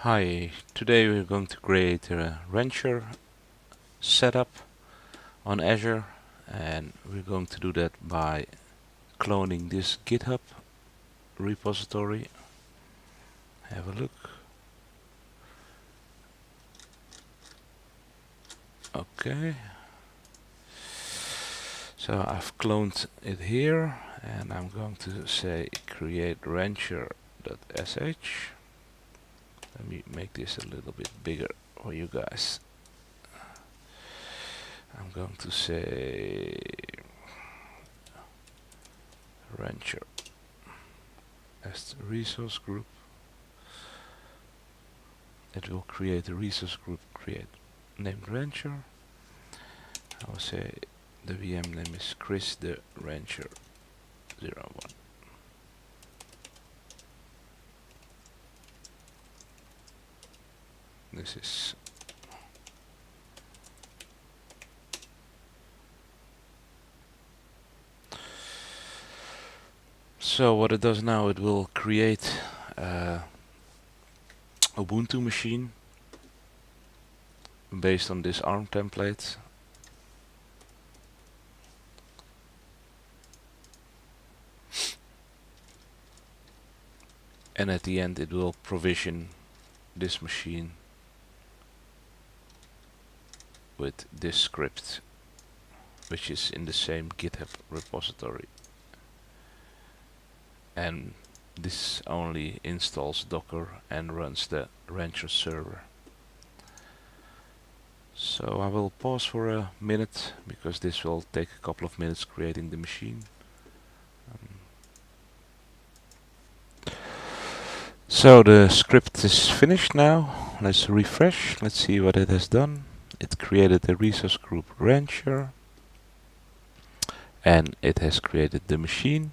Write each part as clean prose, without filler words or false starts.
Hi, today we're going to create a rancher setup on Azure, and we're going to do that by cloning this GitHub repository. Have a look. Okay. So I've cloned it here, and I'm going to say create rancher.sh. Let me make this a little bit bigger for you guys. I'm going to say rancher as the resource group. It will create a resource group named rancher. I will say the VM name is Chris the Rancher 01. This is so what it does now, it will create Ubuntu machine based on this ARM template. And at the end it will provision this machine with this script, which is in the same GitHub repository. And this only installs Docker and runs the Rancher server. So I will pause for a minute because this will take a couple of minutes creating the machine. So the script is finished now. Let's refresh. Let's see what it has done. It created the resource group Rancher, and it has created the machine.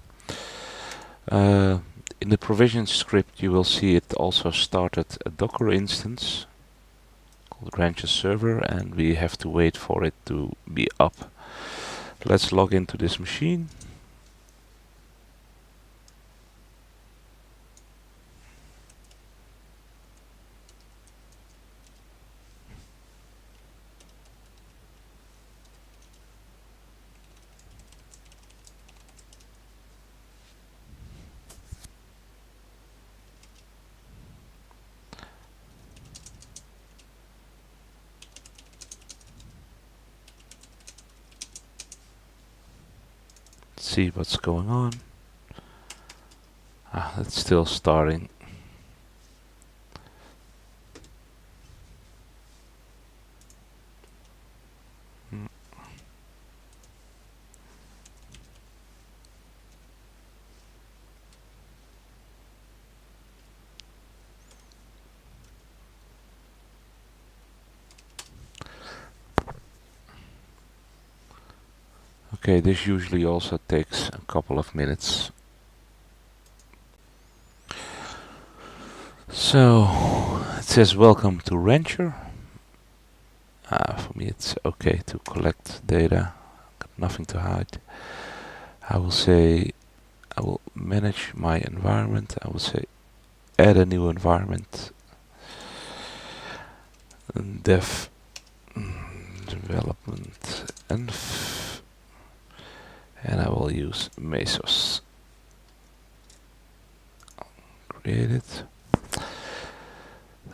In the provision script you will see it also started a Docker instance called Rancher server, and we have to wait for it to be up. Let's log into this machine. See what's going on. It's still starting. Okay, this usually also takes a couple of minutes. So it says welcome to Rancher. For me it's okay to collect data, got nothing to hide. I will say I will manage my environment. I will say add a new environment, dev development env, and I will use Mesos. Create it.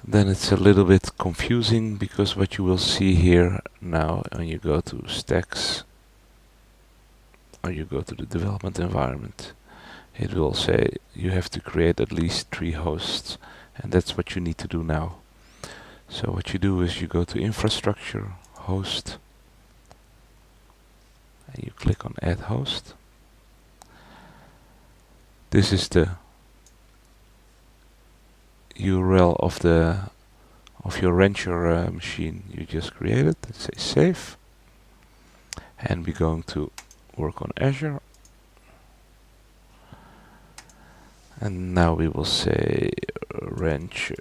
Then it's a little bit confusing because what you will see here now when you go to stacks or you go to the development environment, it will say you have to create at least 3 hosts, and that's what you need to do now. So what you do is you go to infrastructure, host, and you click on add host. This is the URL of your Rancher machine you just created. Let's say save, and we're going to work on Azure. And now we will say rancher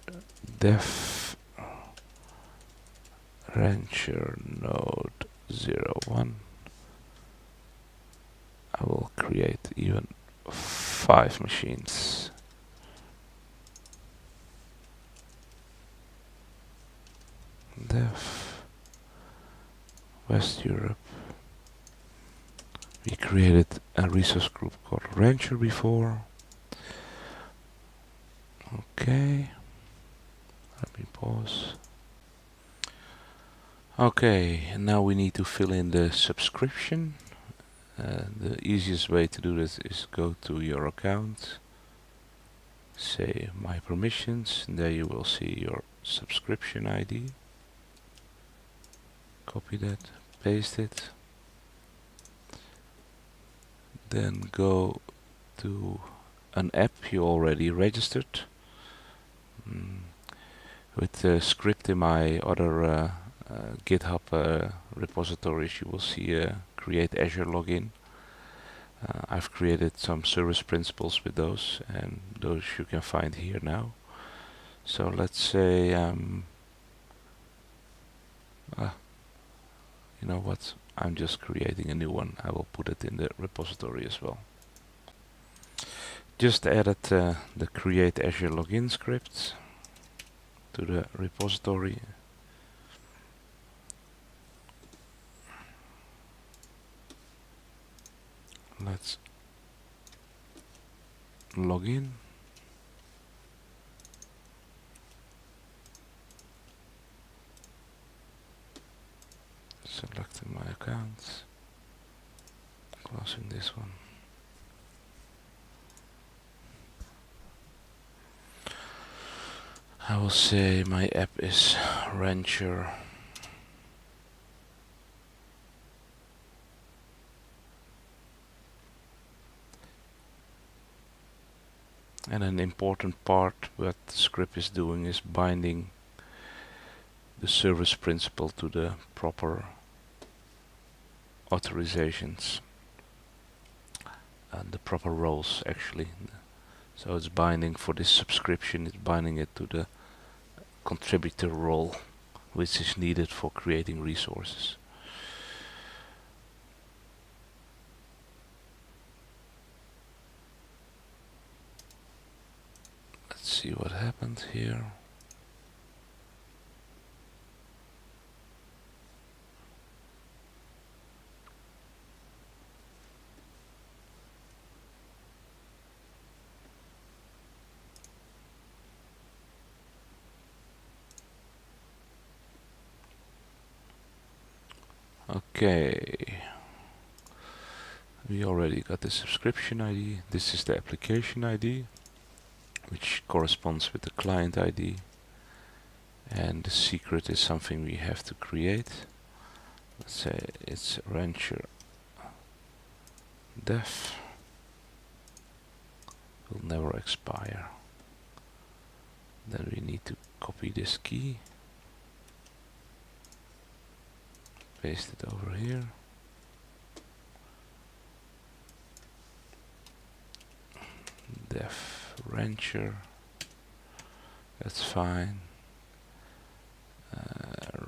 dev rancher node 01. I will create even 5 machines. Dev West Europe. We created a resource group called Rancher before. Okay, let me pause. Okay, and now we need to fill in the subscription. The easiest way to do this is go to your account, say my permissions, and there you will see your subscription ID. Copy that, paste it. Then go to an app you already registered. With the script in my other GitHub repositories, you will see create Azure login. I've created some service principles with those, and those you can find here now. So let's say, you know what, I'm just creating a new one. I will put it in the repository as well. Just added the create Azure login script to the repository. Let's log in. Selecting my account. Closing this one. I will say my app is Rancher. And an important part what the script is doing is binding the service principal to the proper authorizations and the proper roles actually. So it's binding for this subscription, it's binding it to the contributor role which is needed for creating resources. Let's see what happened here. Okay, we already got the subscription ID. This is the application ID, which corresponds with the client ID, and the secret is something we have to create. Let's say it's Rancher Dev. Will never expire. Then we need to copy this key, paste it over here. Dev Rancher, that's fine.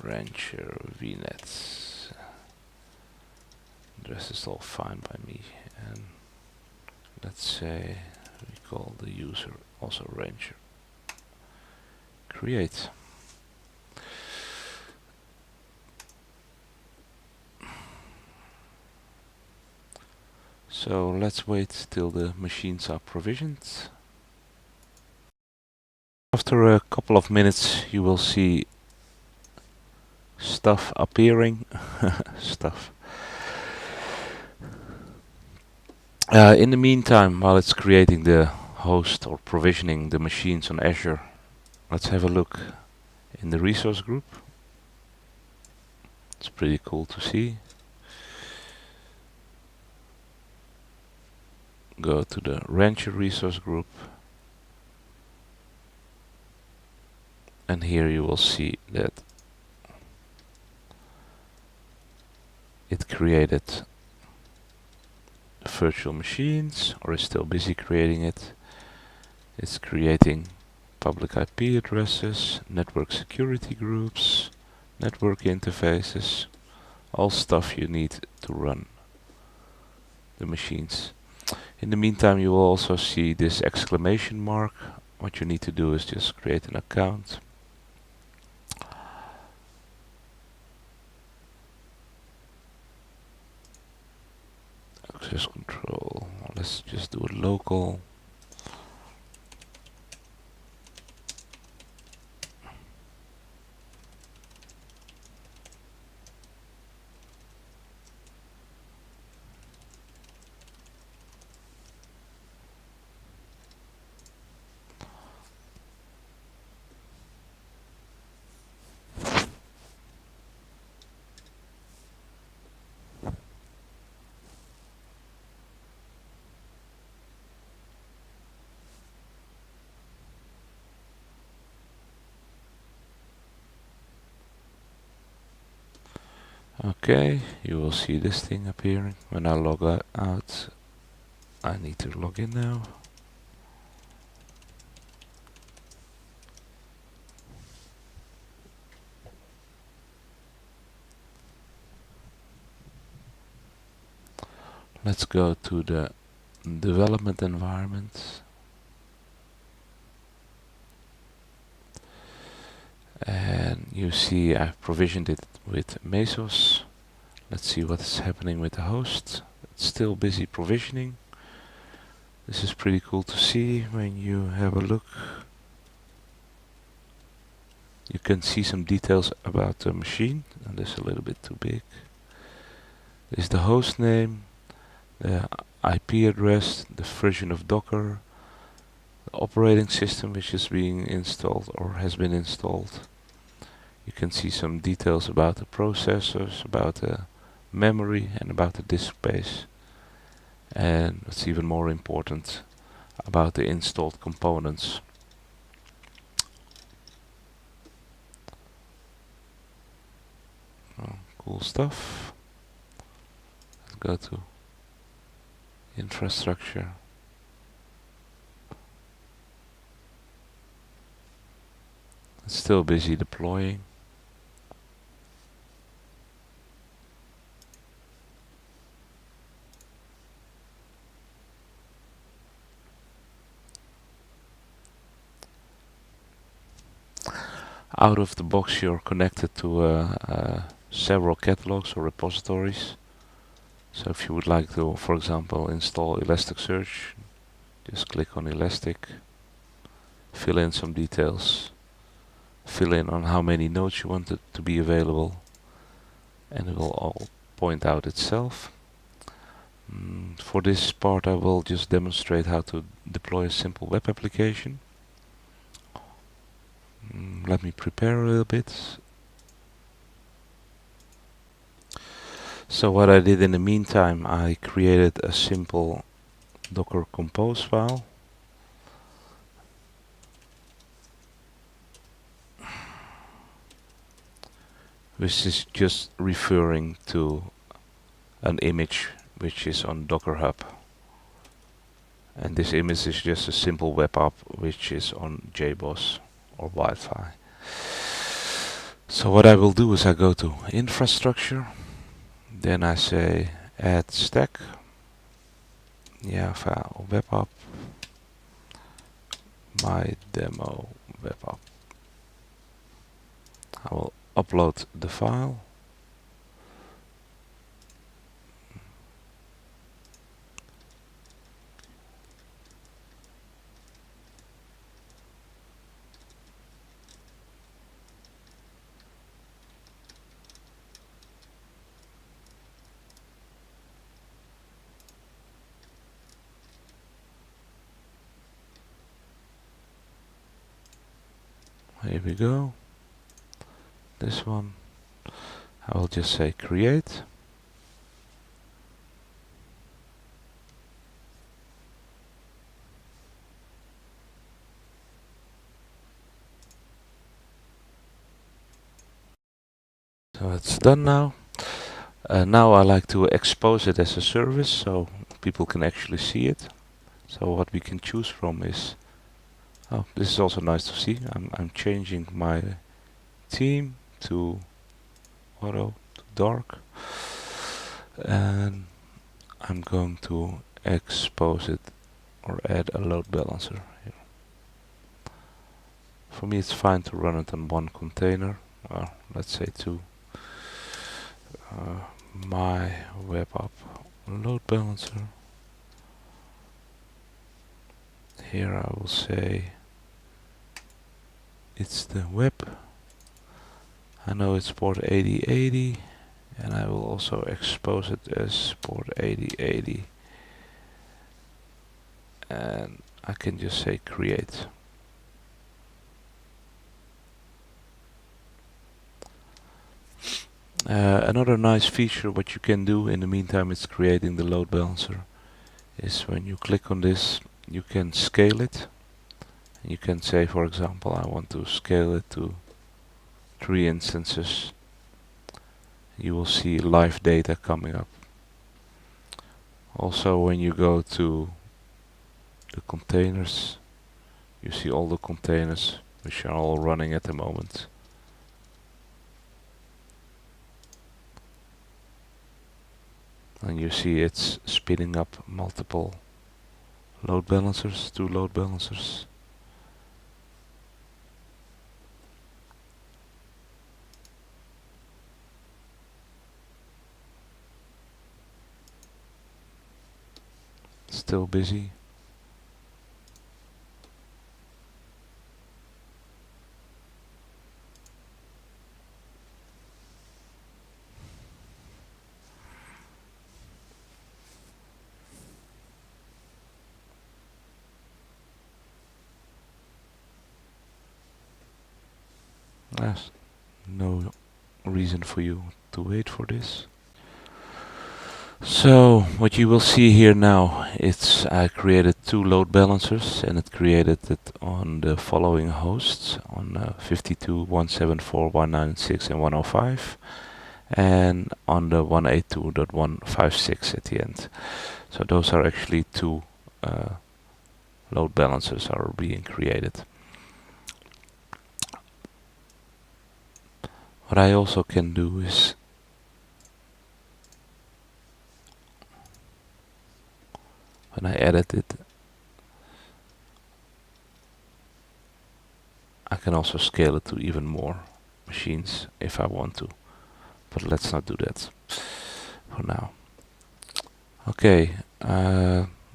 Rancher VNet, the rest is all fine by me. And let's say we call the user also Rancher. Create. So let's wait till the machines are provisioned. After a couple of minutes you will see stuff appearing. Stuff. In the meantime, while it's creating the host or provisioning the machines on Azure, let's have a look in the resource group. It's pretty cool to see. Go to the Rancher resource group, and here you will see that it created virtual machines, or is still busy creating it. It's creating public IP addresses, network security groups, network interfaces, all stuff you need to run the machines. In the meantime, you will also see this exclamation mark. What you need to do is just create an account. access control. Let's just do it local. Okay, you will see this thing appearing. When I log out, I need to log in now. Let's go to the development environment. And you see I've provisioned it with Mesos. Let's see what's happening with the host. It's still busy provisioning. This is pretty cool to see when you have a look. You can see some details about the machine, and this is a little bit too big. This is the host name, the IP address, the version of Docker, the operating system which is being installed or has been installed. You can see some details about the processors, about the memory, and about the disk space. And what's even more important, about the installed components. Oh, cool stuff. Let's go to infrastructure. It's still busy deploying. Out of the box you're connected to several catalogs or repositories. So if you would like to, for example, install Elasticsearch, just click on Elastic, fill in some details, fill in on how many nodes you want it to be available, and it will all point out itself. For this part I will just demonstrate how to deploy a simple web application. Let me prepare a little bit. So what I did in the meantime, I created a simple Docker compose file. Which is just referring to an image which is on Docker Hub. And this image is just a simple web app which is on JBoss or Wi-Fi. So what I will do is I go to infrastructure, then I say add stack, file web app, my demo web app. I will upload the file. Here we go. This one. I will just say create. So it's done now. Now I like to expose it as a service so people can actually see it. So what we can choose from is, this is also nice to see. I'm changing my theme to auto, to dark, and I'm going to expose it or add a load balancer here. For me it's fine to run it on one container, let's say two. My web app load balancer. Here I will say it's the web. I know it's port 8080, and I will also expose it as port 8080, and I can just say create. Another nice feature what you can do in the meantime it's creating the load balancer is when you click on this you can scale it. You can say, for example, I want to scale it to 3 instances. You will see live data coming up. Also, when you go to the containers, you see all the containers which are all running at the moment. And you see it's spinning up multiple load balancers, 2 load balancers. Still busy. There's no reason for you to wait for this. So what you will see here now, it's I created 2 load balancers and it created it on the following hosts on 52.174.196 and 105 and on the 182.156 at the end. So those are actually 2 load balancers are being created. What I also can do is when I edit it, I can also scale it to even more machines if I want to, but let's not do that for now. Okay,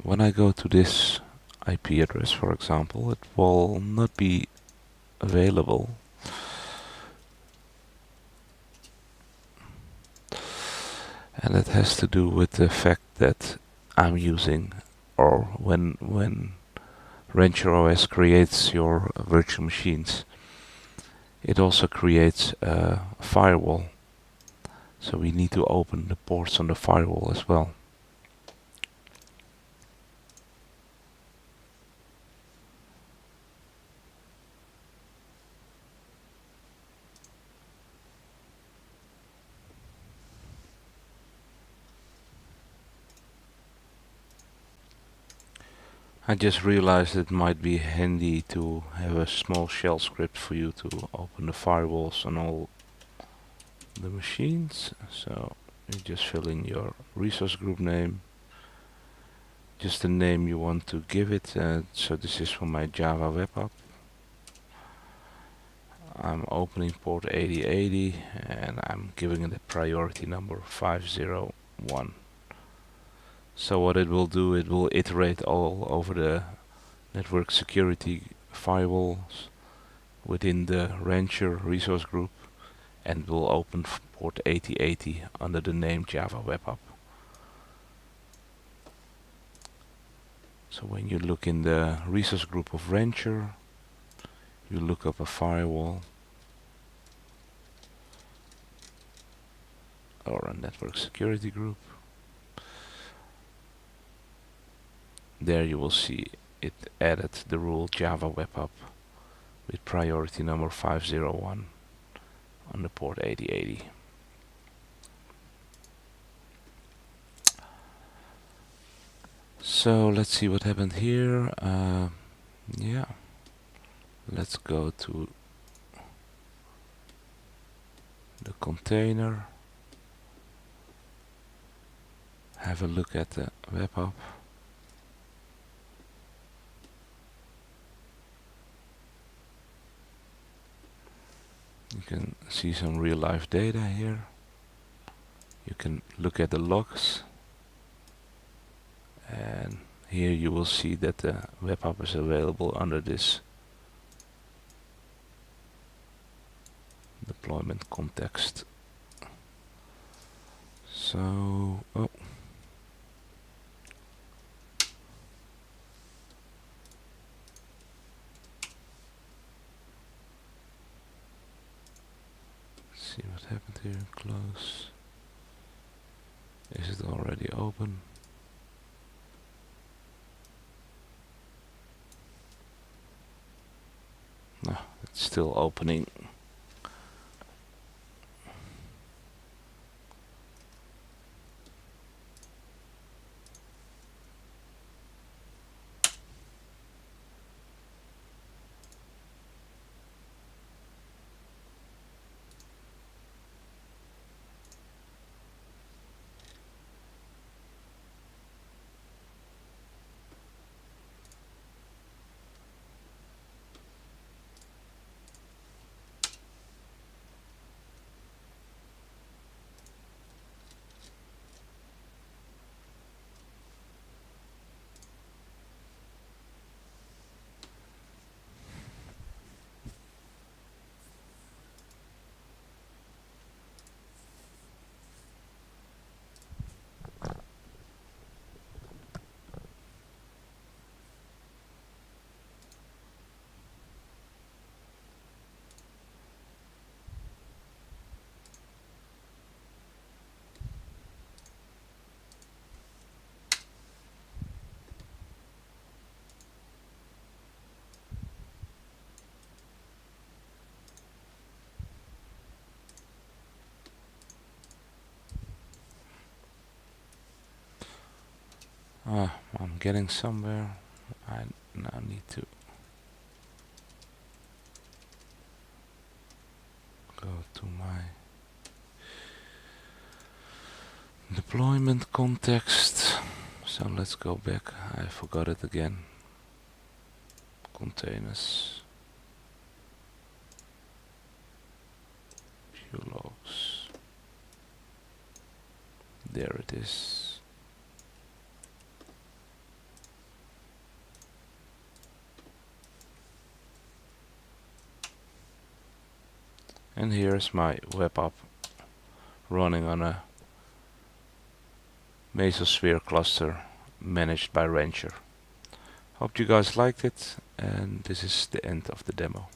when I go to this IP address, for example, it will not be available. And it has to do with the fact that I'm using, or when rancheros creates your virtual machines, it also creates a firewall. So we need to open the ports on the firewall as well. I just realized it might be handy to have a small shell script for you to open the firewalls on all the machines. So you just fill in your resource group name, just the name you want to give it. So this is for my Java web app. I'm opening port 8080 and I'm giving it a priority number 501. So what it will do, it will iterate all over the network security firewalls within the Rancher resource group and will open port 8080 under the name Java Web App. So when you look in the resource group of Rancher, you look up a firewall or a network security group. There you will see it added the rule Java Web App with priority number 501 on the port 8080. So let's see what happened here. Yeah, let's go to the container, have a look at the web app. You can see some real life data here. You can look at the logs. and here you will see that the web app is available under this deployment context. So, see what happened here. Close. Is it already open? No, it's still opening. I'm getting somewhere. I now need to go to my deployment context. So let's go back. I forgot it again. Containers. View logs. There it is. And here's my web app running on a Mesosphere cluster managed by Rancher. Hope you guys liked it, and this is the end of the demo.